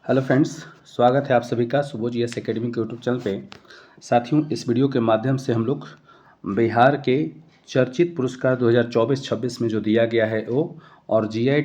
Hello friends, स्वागत है आप सभी का सुबोध एस एकेडमी के यूट्यूब चैनल पे। साथियों, इस वीडियो के माध्यम से हम लोग बिहार के चर्चित पुरस्कार 2024-26 में जो दिया गया है वो और जीआई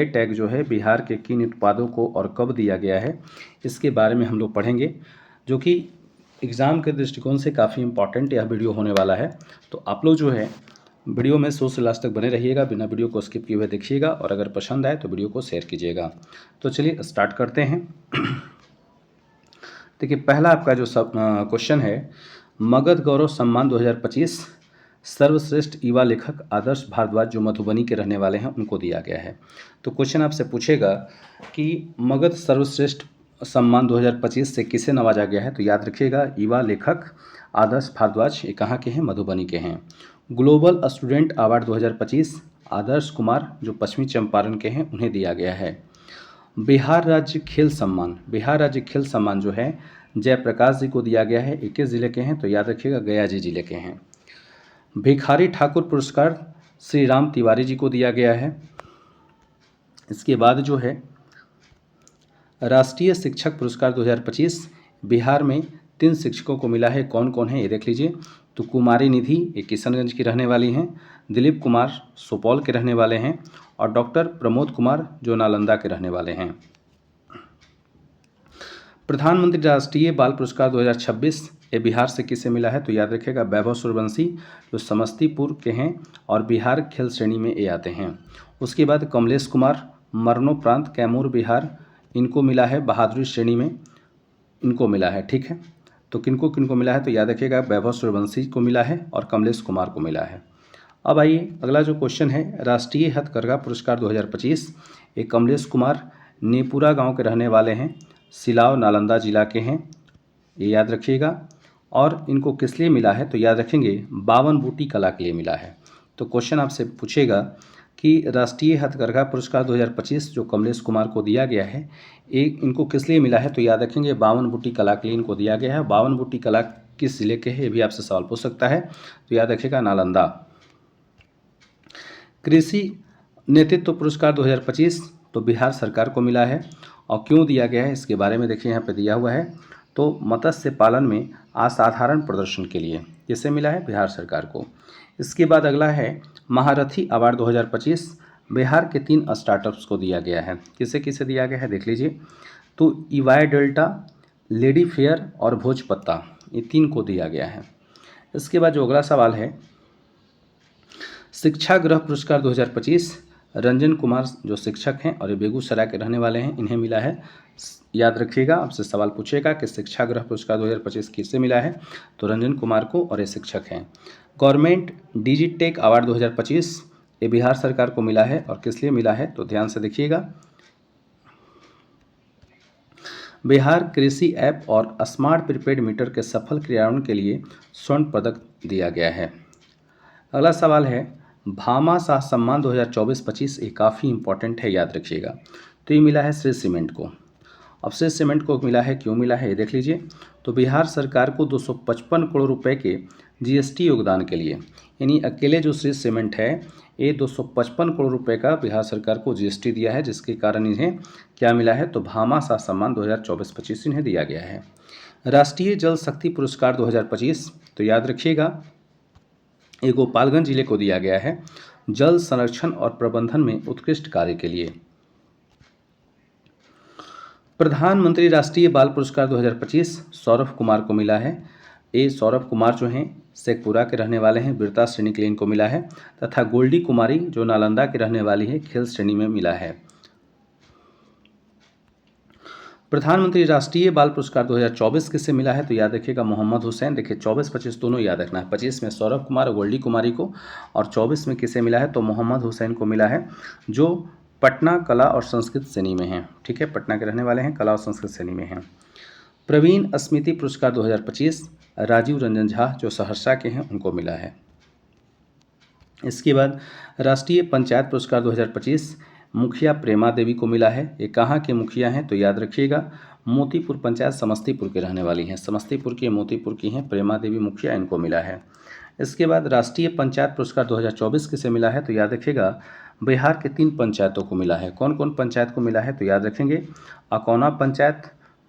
टैग जो है बिहार के किन उत्पादों को और कब दिया गया है इसके बारे में हम लोग पढ़ेंगे, जो कि एग्ज़ाम के दृष्टिकोण से काफ़ी इम्पॉर्टेंट यह वीडियो होने वाला है। तो आप लोग जो है वीडियो में शुरू से लास्ट तक बने रहिएगा, बिना वीडियो को स्किप किए हुए देखिएगा और अगर पसंद आए तो वीडियो को शेयर कीजिएगा। तो चलिए स्टार्ट करते हैं। देखिए, पहला आपका जो सब क्वेश्चन है, मगध गौरव सम्मान 2025 सर्वश्रेष्ठ युवा लेखक आदर्श भारद्वाज जो मधुबनी के रहने वाले हैं उनको दिया गया है। तो क्वेश्चन आपसे पूछेगा कि मगध सर्वश्रेष्ठ सम्मान 2025 से किसे नवाजा गया है। तो याद रखिएगा, युवा लेखक आदर्श भारद्वाज ये कहाँ के हैं, मधुबनी के हैं। Global student award 2025 Adarsh Kumar जो पश्चिमी चंपारण के हैं उन्हें दिया गया है। बिहार राज्य खेल सम्मान जो है जयप्रकाश जी को दिया गया है, एक ज़िले के हैं, तो याद रखिएगा गया जी जिले के हैं। भिखारी ठाकुर पुरस्कार श्री राम तिवारी जी को दिया गया है। इसके बाद जो है राष्ट्रीय शिक्षक पुरस्कार 2025 बिहार में 3 शिक्षकों को मिला है। कौन कौन है ये देख लीजिए। तो कुमारी निधि ये किशनगंज की रहने वाली हैं, दिलीप कुमार सुपौल के रहने वाले हैं और डॉक्टर प्रमोद कुमार जो नालंदा के रहने वाले हैं। प्रधानमंत्री राष्ट्रीय बाल पुरस्कार 2026 ये बिहार से किसे मिला है। तो याद रखिएगा वैभव सूर्यवंशी जो समस्तीपुर के हैं और बिहार खेल श्रेणी में ये आते हैं। उसके बाद कमलेश कुमार मरणोपरांत कैमूर बिहार, इनको मिला है बहादुरी श्रेणी में, इनको मिला है। ठीक है, तो किनको किनको मिला है। तो याद रखिएगा वैभव सूर्यवंशी को मिला है और कमलेश कुमार को मिला है। अब आइए अगला जो क्वेश्चन है, राष्ट्रीय हथकरघा पुरस्कार 2025 ये कमलेश कुमार नेपुरा गांव के रहने वाले हैं, सिलाव नालंदा जिला के हैं, ये याद रखिएगा। और इनको किस लिए मिला है। तो याद रखेंगे 52 बूटी कला के लिए मिला है। तो क्वेश्चन आपसे पूछेगा कि राष्ट्रीय हथकरघा पुरस्कार 2025 जो कमलेश कुमार को दिया गया है एक इनको किस लिए मिला है। तो याद रखेंगे 52 बूटी कला के लिए इनको दिया गया है। 52 बूटी कला किस जिले के है ये भी आपसे सवाल पूछ सकता है, तो याद रखिएगा नालंदा। कृषि नेतृत्व पुरस्कार 2025 तो बिहार सरकार को मिला है और क्यों दिया गया है इसके बारे में देखिए यहाँ पे दिया हुआ है। तो मत्स्य पालन में असाधारण प्रदर्शन के लिए किसे मिला है, बिहार सरकार को। इसके बाद अगला है महारथी अवार्ड 2025 बिहार के 3 स्टार्टअप्स को दिया गया है। किसे किसे दिया गया है देख लीजिए। तो ईवाई डेल्टा, लेडी फेयर और भोजपत्ता ये 3 को दिया गया है। इसके बाद जो अगला सवाल है, शिक्षा गृह पुरस्कार 2025 रंजन कुमार जो शिक्षक हैं और ये बेगूसराय के रहने वाले हैं, इन्हें मिला है। याद रखिएगा, आपसे सवाल पूछेगा कि शिक्षा गृह पुरस्कार 2025 किससे मिला है। तो रंजन कुमार को और ये शिक्षक हैं। गवर्नमेंट डिजिटेक अवार्ड 2025 ये बिहार सरकार को मिला है और किस लिए मिला है तो ध्यान से देखिएगा। बिहार कृषि ऐप और स्मार्ट प्रीपेड मीटर के सफल क्रियान्वयन के लिए स्वर्ण पदक दिया गया है। अगला सवाल है भामा शाह सम्मान 2024-25 ये काफ़ी इंपॉर्टेंट है, याद रखिएगा। तो ये मिला है श्री सीमेंट को। अब श्री सीमेंट को मिला है, क्यों मिला है ये देख लीजिए। तो बिहार सरकार को 255 करोड़ रुपए के जीएसटी योगदान के लिए, यानी अकेले जो श्री सीमेंट है ये 255 करोड़ रुपए का बिहार सरकार को जीएसटी दिया है, जिसके कारण इन्हें क्या मिला है तो भामा शाह सम्मान 2024-25 इन्हें दिया गया है। राष्ट्रीय जल शक्ति पुरस्कार 2025 तो याद रखिएगा ये गोपालगंज जिले को दिया गया है, जल संरक्षण और प्रबंधन में उत्कृष्ट कार्य के लिए। प्रधानमंत्री राष्ट्रीय बाल पुरस्कार 2025 सौरभ कुमार को मिला है। ये सौरभ कुमार जो हैं शेखपुरा के रहने वाले हैं, वीरता श्रेणी के लिए इनको मिला है। तथा गोल्डी कुमारी जो नालंदा की रहने वाली है, खेल श्रेणी में मिला है। प्रधानमंत्री राष्ट्रीय बाल पुरस्कार 2024 किससे मिला है। तो याद रखिएगा मोहम्मद हुसैन। देखिए 24-25 दोनों याद रखना है, 25 में सौरभ कुमार और गोल्डी कुमारी को और 24 में किसे मिला है तो मोहम्मद हुसैन को मिला है, जो पटना कला और संस्कृत श्रेणी में हैं। ठीक है, पटना के रहने वाले हैं, कला और संस्कृत श्रेणी में हैं। प्रवीण स्मृति पुरस्कार 2025 राजीव रंजन झा जो सहरसा के हैं उनको मिला है। इसके बाद राष्ट्रीय पंचायत पुरस्कार 2025 मुखिया प्रेमा देवी को मिला है। ये कहाँ के मुखिया हैं तो याद रखिएगा मोतीपुर पंचायत समस्तीपुर के रहने वाली हैं, समस्तीपुर की मोतीपुर की हैं प्रेमा देवी मुखिया, इनको मिला है। इसके बाद राष्ट्रीय पंचायत पुरस्कार 2024 किसे मिला है तो याद रखिएगा बिहार के 3 पंचायतों को मिला है। कौन कौन पंचायत को मिला है तो याद रखेंगे, अकौना पंचायत,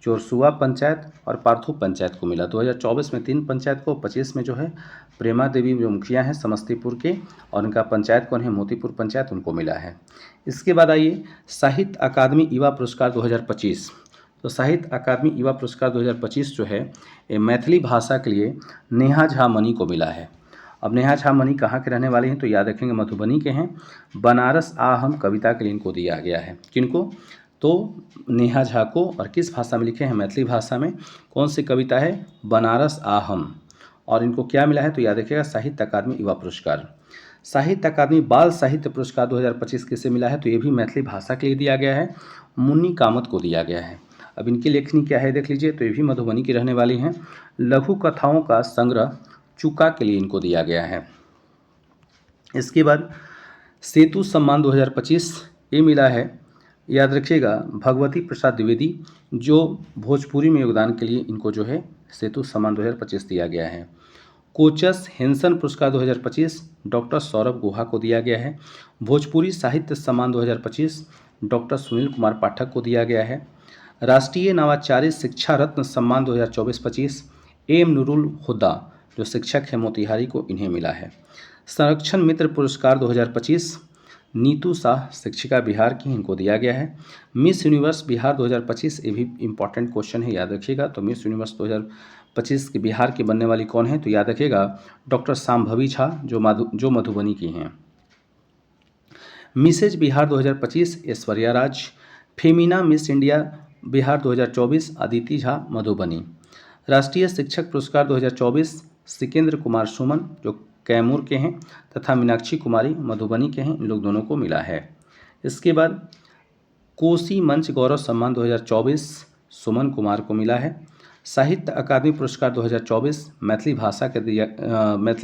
चोरसुआ पंचायत और पार्थो पंचायत को मिला। 2024 में 3 पंचायत को, 25 में जो है प्रेमा देवी जो मुखिया हैं समस्तीपुर के, और उनका पंचायत कौन है, मोतीपुर पंचायत, उनको मिला है। इसके बाद आइए साहित्य अकादमी युवा पुरस्कार 2025। तो साहित्य अकादमी युवा पुरस्कार 2025 जो है ये मैथिली भाषा के लिए नेहा झा मनी को मिला है। अब नेहा झा मनी कहाँ के रहने वाले हैं तो याद रखेंगे मधुबनी के हैं। बनारस आ हम कविता के लिए इनको दिया गया है। किनको, तो नेहा झा को, और किस भाषा में लिखे हैं, मैथिली भाषा में। कौन सी कविता है, बनारस आ हम, और इनको क्या मिला है तो याद रखिएगा साहित्य अकादमी युवा पुरस्कार। साहित्य अकादमी बाल साहित्य पुरस्कार 2025 किसे मिला है तो ये भी मैथिली भाषा के लिए दिया गया है, मुन्नी कामत को दिया गया है। अब इनकी लेखनी क्या है देख लीजिए, तो ये भी मधुबनी की रहने वाली हैं। लघु कथाओं का संग्रह चुका के लिए इनको दिया गया है। इसके बाद सेतु सम्मान 2025 ये मिला है, याद रखिएगा भगवती प्रसाद द्विवेदी, जो भोजपुरी में योगदान के लिए इनको जो है सेतु सम्मान 2025 दिया गया है। कोचस हेंसन पुरस्कार 2025 डॉक्टर सौरभ गुहा को दिया गया है। भोजपुरी साहित्य सम्मान 2025 डॉक्टर सुनील कुमार पाठक को दिया गया है। राष्ट्रीय नवाचारी शिक्षा रत्न सम्मान 2024-25 एम नूरुल हुदा जो शिक्षक हैं मोतिहारी को, इन्हें मिला है। संरक्षण मित्र पुरस्कार 2025 नीतू शाह शिक्षिका बिहार की, इनको दिया गया है। मिस यूनिवर्स बिहार 2025 ये भी इम्पॉर्टेंट क्वेश्चन है, याद रखिएगा। तो मिस यूनिवर्स 2025 के बिहार की बनने वाली कौन है तो याद रखिएगा डॉक्टर शांभवी झा जो मधुबनी की हैं। Mrs Bihar 2025 Aishwarya Raj. Femina Miss India Bihar 2024 Aditi Jha Madhubani. राष्ट्रीय शिक्षक पुरस्कार 2024 सिकेंद्र कुमार सुमन जो कैमूर के हैं, तथा मीनाक्षी कुमारी मधुबनी के हैं, इन लोग दोनों को मिला है। इसके बाद कोसी मंच गौरव सम्मान 2024 सुमन कुमार को मिला है। साहित्य अकादमी पुरस्कार 2024 मैथिली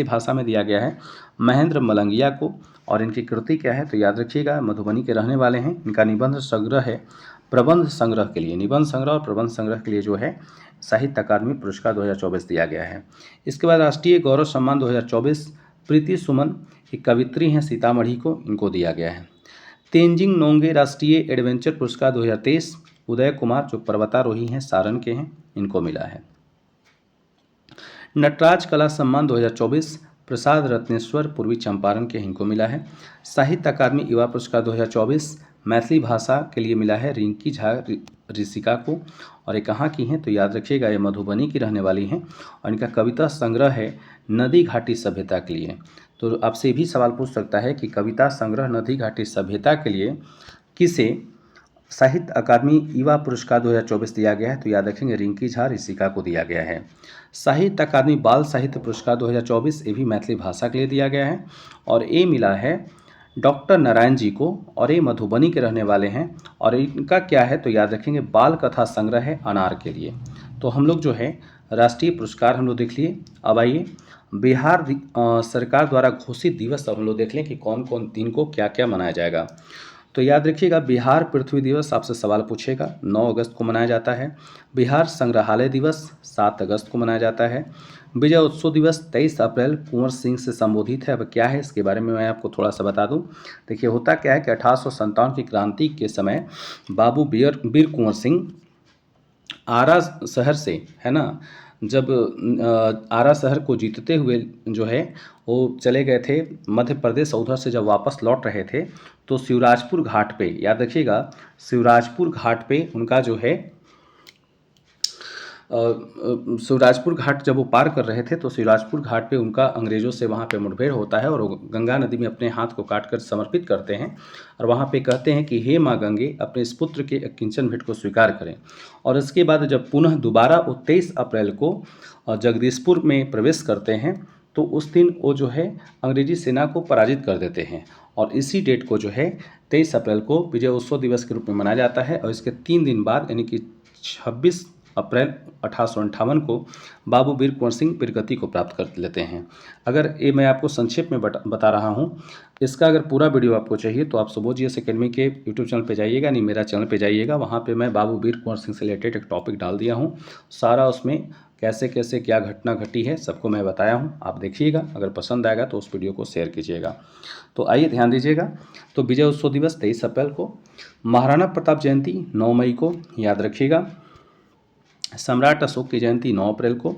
भाषा में दिया गया है महेंद्र मलंगिया को, और इनकी कृति क्या है तो याद रखिएगा मधुबनी के रहने वाले हैं। इनका निबंध संग्रह है प्रबंध संग्रह के लिए, निबंध संग्रह और प्रबंध संग्रह के लिए जो है साहित्य अकादमी पुरस्कार 2024 दिया गया है। इसके बाद राष्ट्रीय गौरव सम्मान 2024 प्रीति सुमन एक कवित्री हैं सीतामढ़ी को, इनको दिया गया है। तेंजिंग नोंगे राष्ट्रीय एडवेंचर पुरस्कार 2023 उदय कुमार जो पर्वतारोही हैं सारण के हैं, इनको मिला है। नटराज कला सम्मान 2024 प्रसाद रत्नेश्वर पूर्वी चंपारण के, इनको मिला है। साहित्य अकादमी युवा पुरस्कार 2024 मैथिली भाषा के लिए मिला है रिंकी झा ऋषिका को, और ये कहाँ की हैं तो याद रखिएगा ये मधुबनी की रहने वाली हैं, और इनका कविता संग्रह है नदी घाटी सभ्यता के लिए। तो आपसे भी सवाल पूछ सकता है कि कविता संग्रह नदी घाटी सभ्यता के लिए किसे साहित्य अकादमी युवा पुरस्कार 2024 दिया गया है तो याद रखेंगे रिंकी झा ऋषिका को दिया गया है। साहित्य अकादमी बाल साहित्य पुरस्कार 2024 ये भी मैथिली भाषा के लिए दिया गया है, और ये मिला है डॉक्टर नारायण जी को, और ये मधुबनी के रहने वाले हैं, और इनका क्या है तो याद रखेंगे बाल कथा संग्रह है अनार के लिए। तो हम लोग जो है राष्ट्रीय पुरस्कार हम लोग देख लिए। अब आइए बिहार सरकार द्वारा घोषित दिवस अब हम लोग देख लें कि कौन कौन दिन को क्या क्या मनाया जाएगा। तो याद रखिएगा बिहार पृथ्वी दिवस आपसे सवाल पूछेगा, 9 अगस्त को मनाया जाता है। बिहार संग्रहालय दिवस 7 अगस्त को मनाया जाता है। विजय उत्सव दिवस 23 अप्रैल कुंवर सिंह से संबोधित है। अब क्या है इसके बारे में मैं आपको थोड़ा सा बता दूं। देखिए होता क्या है कि 1857 की क्रांति के समय बाबू वीर कुंवर सिंह आरा शहर से, है ना, जब आरा शहर को जीतते हुए जो है वो चले गए थे मध्य प्रदेश, उधर से जब वापस लौट रहे थे तो शिवराजपुर घाट पे, याद रखिएगा शिवराजपुर घाट पे उनका जो है शिवराजपुर घाट जब वो पार कर रहे थे तो शिवराजपुर घाट पे उनका अंग्रेज़ों से वहाँ पे मुठभेड़ होता है, और वो गंगा नदी में अपने हाथ को काट कर समर्पित करते हैं, और वहाँ पे कहते हैं कि हे माँ गंगे अपने इस पुत्र के किंचन भेंट को स्वीकार करें। और इसके बाद जब पुनः दोबारा वो 23 अप्रैल को जगदीशपुर में प्रवेश करते हैं तो उस दिन वो जो है अंग्रेजी सेना को पराजित कर देते हैं, और इसी डेट को जो है 23 अप्रैल को विजय उत्सव दिवस के रूप में मनाया जाता है। और इसके 3 दिन बाद यानी कि 26 अप्रैल 1858 को बाबू वीर कुंवर सिंह वीरगति को प्राप्त कर लेते हैं। अगर ये मैं आपको संक्षेप में बता रहा हूँ, इसका अगर पूरा वीडियो आपको चाहिए तो आप सुबोध जीएस एकेडमी के यूट्यूब चैनल पे जाइएगा, नहीं मेरा चैनल पे जाइएगा, वहाँ पे मैं बाबू वीर कुंवर सिंह से रिलेटेड एक टॉपिक डाल दिया हूँ, सारा उसमें कैसे कैसे क्या घटना घटी है सबको मैं बताया हूँ, आप देखिएगा। अगर पसंद आएगा तो उस वीडियो को शेयर कीजिएगा। तो आइए ध्यान दीजिएगा। तो विजय उत्सव दिवस 23 अप्रैल को, महाराणा प्रताप जयंती 9 मई को, याद रखिएगा। सम्राट अशोक की जयंती 9 अप्रैल को,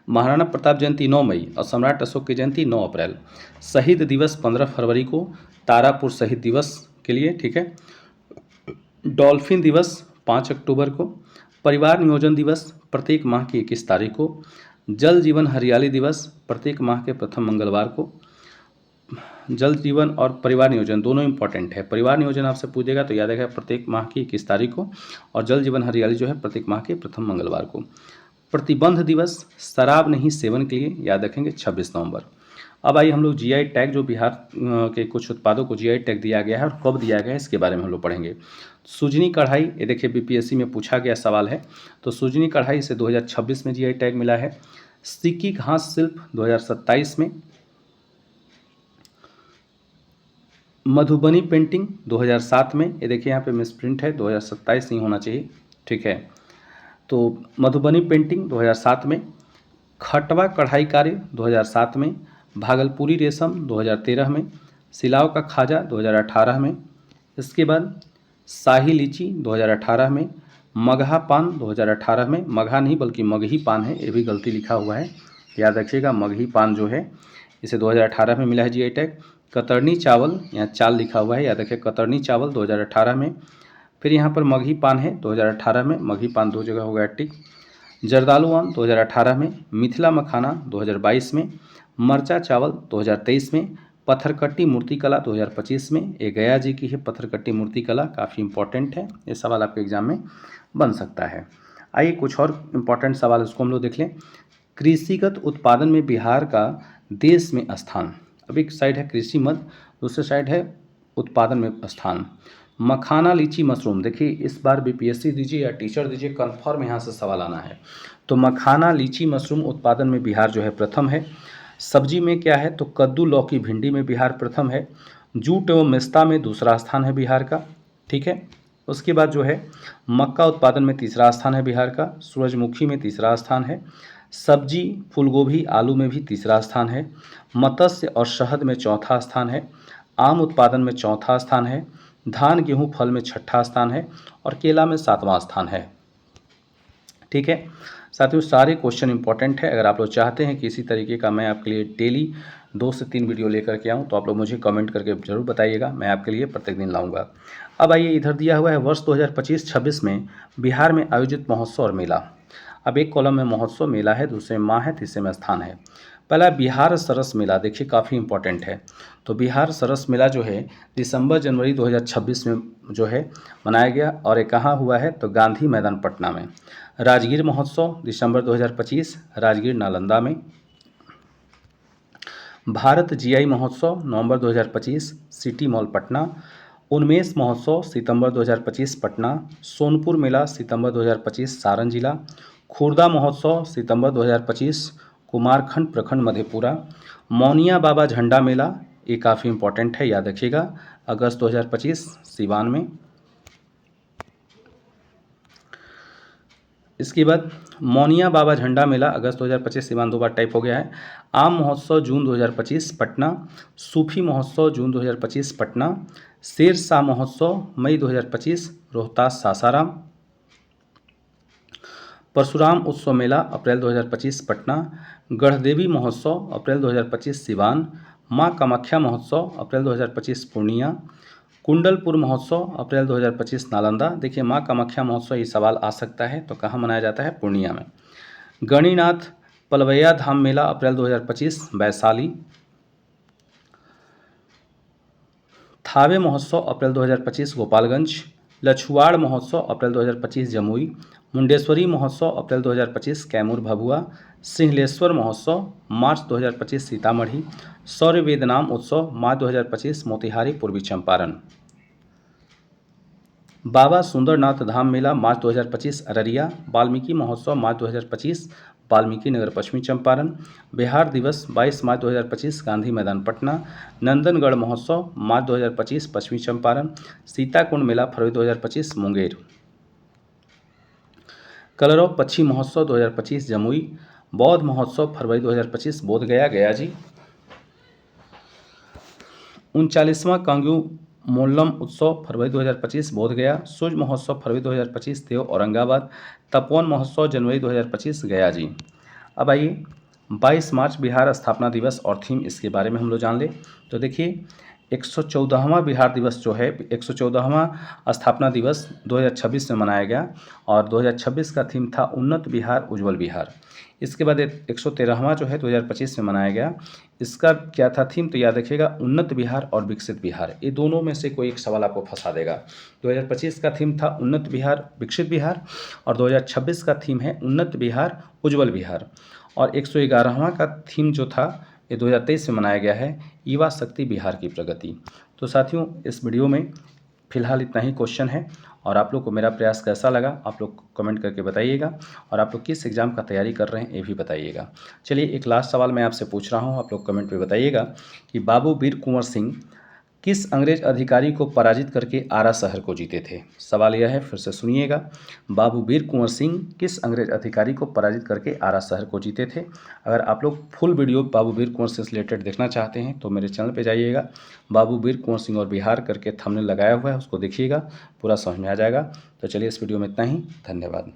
महाराणा प्रताप जयंती 9 मई और सम्राट अशोक की जयंती 9 अप्रैल। शहीद दिवस 15 फरवरी को, तारापुर शहीद दिवस के लिए, ठीक है। डॉल्फिन दिवस 5 अक्टूबर को, परिवार नियोजन दिवस प्रत्येक माह की 21 तारीख को, जल जीवन हरियाली दिवस प्रत्येक माह के प्रथम मंगलवार को। जल जीवन और परिवार नियोजन दोनों इंपॉर्टेंट है। परिवार नियोजन आपसे पूछेगा तो याद रखेगा प्रत्येक माह की 21 तारीख को, और जल जीवन हरियाली जो है प्रत्येक माह के प्रथम मंगलवार को। प्रतिबंध दिवस शराब नहीं सेवन के लिए, याद रखेंगे 26 नवंबर। अब आइए हम लोग जीआई टैग, जो बिहार के कुछ उत्पादों को जीआई टैग दिया गया है और कब दिया गया है इसके बारे में हम लोग पढ़ेंगे। सुजनी कढ़ाई, ये देखिए बीपीएससी में पूछा गया सवाल है। तो सुजनी कढ़ाई से 2026 में जीआई टैग मिला है। सिक्की घास शिल्प 2027 में। मधुबनी पेंटिंग 2007 में, ये देखिए यहाँ पे मिसप्रिंट है, 2027 नहीं होना चाहिए, ठीक है। तो मधुबनी पेंटिंग 2007 में। खटवा कढ़ाई कार्य 2007 में। भागलपुरी रेशम 2013 में। सिलाव का खाजा 2018 में। इसके बाद शाही लीची 2018 में। मगहा पान 2018 में, मगहा नहीं बल्कि मगही पान है, ये भी गलती लिखा हुआ है, याद रखिएगा। मगही पान जो है इसे 2018 में मिला है जीआई टैग। कतरनी चावल, यहाँ चाल लिखा हुआ है, याद रखिए कतरनी चावल 2018 में। फिर यहाँ पर मगही पान है 2018 में, मगही पान 2 जगह हो गया टिक। जर्दालू आम 2018 में। मिथिला मखाना 2022 में। मरचा चावल 2023 में। पत्थरकट्टी मूर्तिकला 2025 में। ये गया जी की है पत्थरकट्टी मूर्तिकला, काफ़ी इंपॉर्टेंट है, ये सवाल आपके एग्जाम में बन सकता है। आइए कुछ और इम्पॉर्टेंट सवाल उसको हम लोग देख लें। कृषिगत उत्पादन में बिहार का देश में स्थान। अब एक साइड है कृषि मद, दूसरे साइड है उत्पादन में स्थान। मखाना लीची मशरूम, देखिए इस बार बीपीएससी दीजिए या टीचर दीजिए, कन्फर्म यहाँ से सवाल आना है। तो मखाना लीची मशरूम उत्पादन में बिहार जो है प्रथम है। सब्जी में क्या है, तो कद्दू लौकी भिंडी में बिहार प्रथम है। जूट एवं मेस्ता में दूसरा स्थान है बिहार का, ठीक है। उसके बाद जो है मक्का उत्पादन में तीसरा स्थान है बिहार का। सूरजमुखी में तीसरा स्थान है। सब्जी फूलगोभी आलू में भी तीसरा स्थान है। मत्स्य और शहद में चौथा स्थान है। आम उत्पादन में चौथा स्थान है। धान गेहूं फल में छठा स्थान है, और केला में 7वां स्थान है, ठीक है। साथियों सारे क्वेश्चन इंपॉर्टेंट है। अगर आप लोग चाहते हैं कि इसी तरीके का मैं आपके लिए डेली 2 से 3 वीडियो लेकर के आऊँ तो आप लोग मुझे कमेंट करके ज़रूर बताइएगा, मैं आपके लिए प्रत्येक दिन लाऊंगा। अब आइए इधर दिया हुआ है वर्ष 2025-26 में बिहार में आयोजित महोत्सव और मेला। अब एक कॉलम में महोत्सव मेला है, दूसरे में माह है, तीसरे में स्थान है। पहला बिहार सरस मेला, देखिए काफ़ी इंपॉर्टेंट है। तो बिहार सरस मेला जो है दिसंबर जनवरी 2026 में जो है मनाया गया, और ये कहाँ हुआ है, तो गांधी मैदान पटना में। राजगीर महोत्सव दिसंबर 2025, राजगीर नालंदा में। भारत जीआई महोत्सव नवंबर 2025, सिटी मॉल पटना। उन्मेष महोत्सव सितंबर 2025 पटना। सोनपुर मेला सितंबर 2025 सारण जिला। खुर्दा महोत्सव सितंबर 2025 कुमारखंड प्रखंड मधेपुरा। मौनिया बाबा झंडा मेला, ये काफ़ी इंपॉर्टेंट है, याद रखिएगा, अगस्त 2025 सिवान में। इसके बाद मौनिया बाबा झंडा मेला अगस्त 2025 सिवान, 2 बार टाइप हो गया है। आम महोत्सव जून 2025 पटना। सूफी महोत्सव जून 2025 पटना। शेर शाह महोत्सव मई 2025 रोहतास सासाराम। परशुराम उत्सव मेला अप्रैल 2025 पटना। गढ़देवी महोत्सव अप्रैल 2025 सिवान। माँ कामाख्या महोत्सव अप्रैल 2025 पूर्णिया। कुंडलपुर महोत्सव अप्रैल 2025 नालंदा। देखिए माँ कामाख्या महोत्सव ये सवाल आ सकता है, तो कहाँ मनाया जाता है, पूर्णिया में। गणिनाथ पलवैया धाम मेला अप्रैल 2025 वैशाली। थावे महोत्सव अप्रैल 2025 गोपालगंज। लछुआड़ महोत्सव अप्रैल 2025 जमुई। मुंडेश्वरी महोत्सव अप्रैल 2025 कैमूर भभुआ। सिंहलेश्वर महोत्सव मार्च 2025 सीतामढ़ी। शौर्य वेदनाम उत्सव मार्च 2025 मोतिहारी पूर्वी चंपारण। बाबा सुंदरनाथ धाम मेला मार्च 2025 अररिया। वाल्मीकि महोत्सव मार्च 2025 वाल्मीकि नगर पश्चिमी चंपारण। बिहार दिवस 22 मार्च 2025 गांधी मैदान पटना। नंदनगढ़ महोत्सव मार्च 2025 पश्चिमी चंपारण। सीताकुंड मेला फरवरी 2025 मुंगेर। कलरव पक्षी महोत्सव 2025 जमुई। बौद्ध महोत्सव फरवरी 2025 बोध गया, गया जी। 39वां कांग्यू मोल्लम उत्सव फरवरी 2025 बोध गया। सूर्य महोत्सव फरवरी 2025 देव औरंगाबाद। तपोवन महोत्सव जनवरी 2025 गया जी। अब आइए 22 मार्च बिहार स्थापना दिवस और थीम, इसके बारे में हम लोग जान ले। तो देखिए 114वां बिहार दिवस जो है, 114वां स्थापना दिवस 2026 में मनाया गया और 2026 का थीम था उन्नत बिहार उज्जवल बिहार। इसके बाद 113वां जो है 2025 में मनाया गया, इसका क्या था थीम, तो याद रखिएगा उन्नत बिहार और विकसित बिहार। ये दोनों में से कोई एक सवाल आपको फंसा देगा। 2025 का थीम था उन्नत बिहार विकसित बिहार और 2026 का थीम है उन्नत बिहार उज्जवल बिहार। और 111वां का थीम जो था ये 2023 में मनाया गया है, युवा शक्ति बिहार की प्रगति। तो साथियों, इस वीडियो में फ़िलहाल इतना ही क्वेश्चन है और आप लोग को मेरा प्रयास कैसा लगा आप लोग कमेंट करके बताइएगा और आप लोग किस एग्ज़ाम का तैयारी कर रहे हैं ये भी बताइएगा। चलिए एक लास्ट सवाल मैं आपसे पूछ रहा हूँ, आप लोग कमेंट पे बताइएगा कि बाबू वीर कुंवर सिंह किस अंग्रेज अधिकारी को पराजित करके आरा शहर को जीते थे। सवाल यह है, फिर से सुनिएगा, बाबू वीर कुंवर सिंह किस अंग्रेज अधिकारी को पराजित करके आरा शहर को जीते थे। अगर आप लोग फुल वीडियो बाबू वीर कुंवर सिंह से रिलेटेड देखना चाहते हैं तो मेरे चैनल पे जाइएगा, बाबू वीर कुंवर सिंह और बिहार करके थंबनेल लगाया हुआ है, उसको देखिएगा, पूरा समझ में आ जाएगा। तो चलिए इस वीडियो में इतना ही, धन्यवाद।